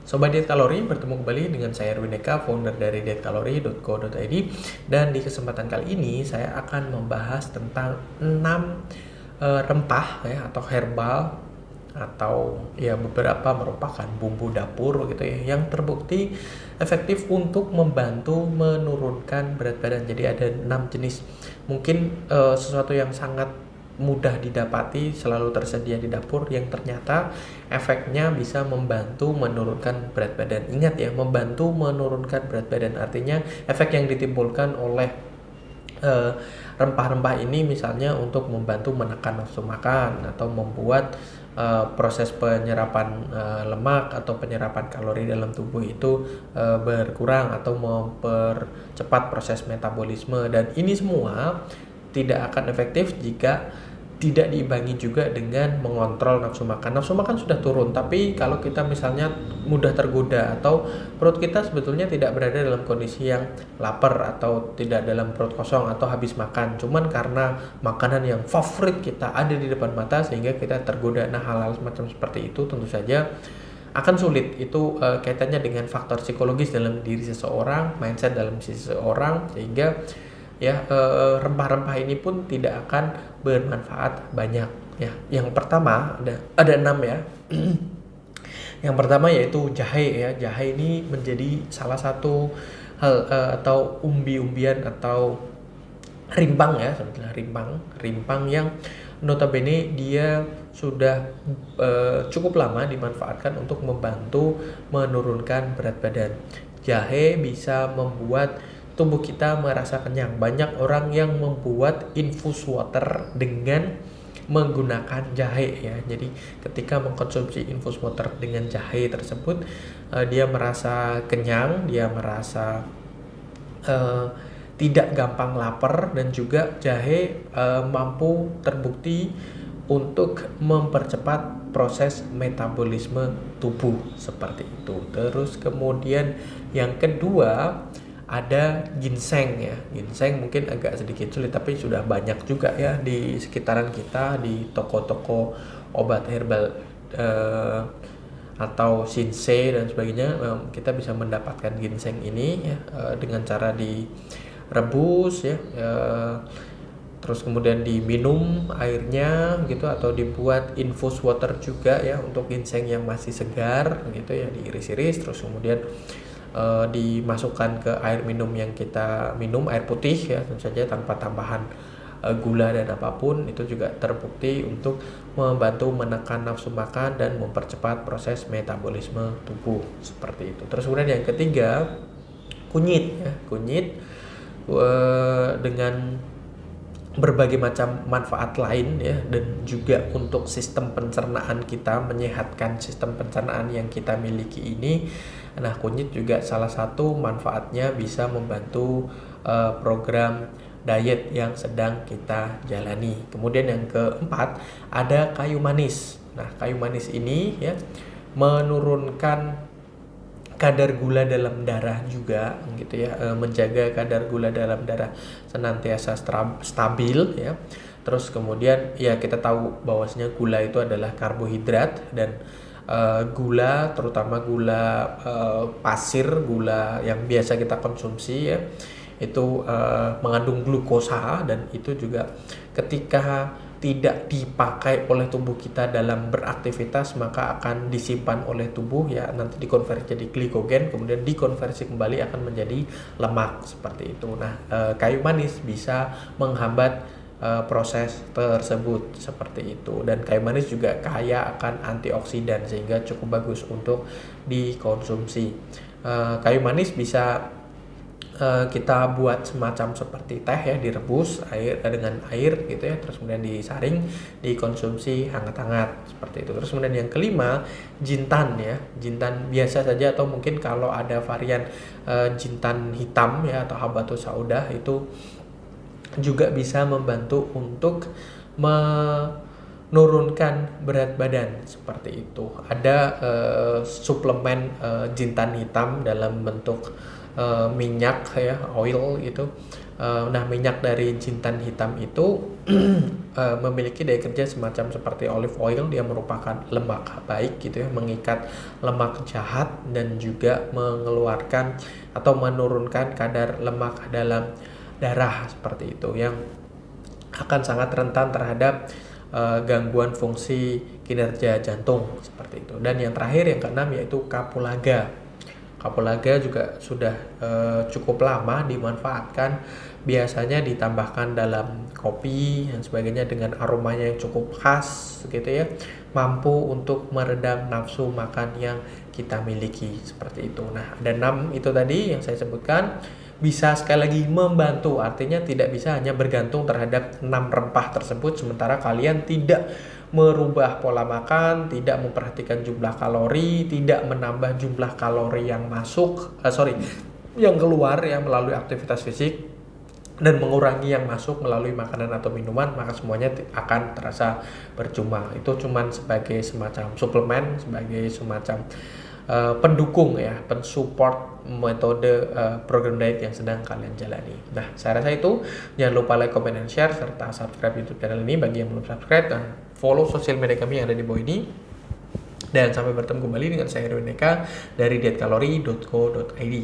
Sobat Diet Kalori, bertemu kembali dengan saya Erwin Eka, founder dari dietkalori.co.id. Dan di kesempatan kali ini saya akan membahas tentang 6 rempah ya, atau herbal, atau ya beberapa merupakan bumbu dapur gitu ya, yang terbukti efektif untuk membantu menurunkan berat badan. Jadi ada 6 jenis. Mungkin sesuatu yang sangat mudah didapati, selalu tersedia di dapur, yang ternyata efeknya bisa membantu menurunkan berat badan. Ingat ya, membantu menurunkan berat badan artinya efek yang ditimbulkan oleh rempah-rempah ini misalnya untuk membantu menekan nafsu makan, atau membuat proses penyerapan lemak atau penyerapan kalori dalam tubuh itu berkurang, atau mempercepat proses metabolisme. Dan ini semua tidak akan efektif jika tidak diimbangi juga dengan mengontrol nafsu makan. Nafsu makan sudah turun, tapi kalau kita misalnya mudah tergoda, atau perut kita sebetulnya tidak berada dalam kondisi yang lapar, atau tidak dalam perut kosong atau habis makan, cuman karena makanan yang favorit kita ada di depan mata sehingga kita tergoda. Nah, hal-hal semacam seperti itu tentu saja akan sulit. Itu kaitannya dengan faktor psikologis dalam diri seseorang, mindset dalam diri seseorang, sehingga ya rempah-rempah ini pun tidak akan bermanfaat banyak ya. Yang pertama ada 6 ya. Yang pertama yaitu jahe ya. Jahe ini menjadi salah satu hal atau umbi-umbian atau rimpang ya, sebetulnya rimpang yang notabene dia sudah cukup lama dimanfaatkan untuk membantu menurunkan berat badan. Jahe bisa membuat tubuh kita merasa kenyang. Banyak orang yang membuat infus water dengan menggunakan jahe ya. Jadi ketika mengkonsumsi infus water dengan jahe tersebut, dia merasa kenyang, dia merasa tidak gampang lapar, dan juga jahe mampu terbukti untuk mempercepat proses metabolisme tubuh seperti itu. Terus kemudian yang kedua ada ginseng ya. Ginseng mungkin agak sedikit sulit, tapi sudah banyak juga ya di sekitaran kita, di toko-toko obat herbal atau Shinsei dan sebagainya. Kita bisa mendapatkan ginseng ini ya, dengan cara direbus ya, terus kemudian diminum airnya gitu, atau dibuat infus water juga ya untuk ginseng yang masih segar gitu ya, diiris-iris terus kemudian dimasukkan ke air minum yang kita minum, air putih ya tentu saja, tanpa tambahan gula dan apapun. Itu juga terbukti untuk membantu menekan nafsu makan dan mempercepat proses metabolisme tubuh seperti itu. Terus kemudian yang ketiga kunyit ya. Kunyit dengan berbagai macam manfaat lain ya, dan juga untuk sistem pencernaan kita, menyehatkan sistem pencernaan yang kita miliki ini. Nah, kunyit juga salah satu manfaatnya bisa membantu program diet yang sedang kita jalani. Kemudian yang keempat ada kayu manis. Nah, kayu manis ini ya menurunkan kadar gula dalam darah juga gitu ya, menjaga kadar gula dalam darah senantiasa stabil ya. Terus kemudian ya kita tahu bahwasanya gula itu adalah karbohidrat, dan gula, terutama gula pasir, gula yang biasa kita konsumsi ya, itu mengandung glukosa, dan itu juga ketika tidak dipakai oleh tubuh kita dalam beraktivitas, maka akan disimpan oleh tubuh ya, nanti dikonversi jadi glikogen, kemudian dikonversi kembali akan menjadi lemak seperti itu. Nah, kayu manis bisa menghambat proses tersebut seperti itu. Dan kayu manis juga kaya akan antioksidan sehingga cukup bagus untuk dikonsumsi. Kayu manis bisa kita buat semacam seperti teh ya, direbus dengan air gitu ya, terus kemudian disaring, dikonsumsi hangat-hangat seperti itu. Terus kemudian yang kelima jintan ya. Jintan biasa saja, atau mungkin kalau ada varian jintan hitam ya, atau habatus sauda, itu juga bisa membantu untuk menurunkan berat badan seperti itu. Ada suplemen jintan hitam dalam bentuk minyak ya, oil gitu. Nah, minyak dari jintan hitam itu memiliki daya kerja semacam seperti olive oil. Dia merupakan lemak baik gitu ya, mengikat lemak jahat dan juga mengeluarkan atau menurunkan kadar lemak dalam darah seperti itu, yang akan sangat rentan terhadap gangguan fungsi kinerja jantung seperti itu. Dan yang terakhir, yang keenam, yaitu kapulaga. Kapulaga juga sudah cukup lama dimanfaatkan, biasanya ditambahkan dalam kopi dan sebagainya dengan aromanya yang cukup khas gitu ya, mampu untuk meredam nafsu makan yang kita miliki seperti itu. Nah, ada 6 itu tadi yang saya sebutkan, bisa sekali lagi membantu, artinya tidak bisa hanya bergantung terhadap 6 rempah tersebut sementara kalian tidak merubah pola makan, tidak memperhatikan jumlah kalori, tidak menambah jumlah kalori yang yang keluar ya melalui aktivitas fisik, dan mengurangi yang masuk melalui makanan atau minuman, maka semuanya akan terasa percuma. Itu cuman sebagai semacam suplemen, sebagai semacam pendukung ya, pensupport metode program diet yang sedang kalian jalani. Nah, saya rasa itu. Jangan lupa like, comment, dan share serta subscribe YouTube channel ini bagi yang belum subscribe, dan follow sosial media kami yang ada di bawah ini. Dan sampai bertemu kembali dengan saya Heru Neka dari dietkalori.co.id.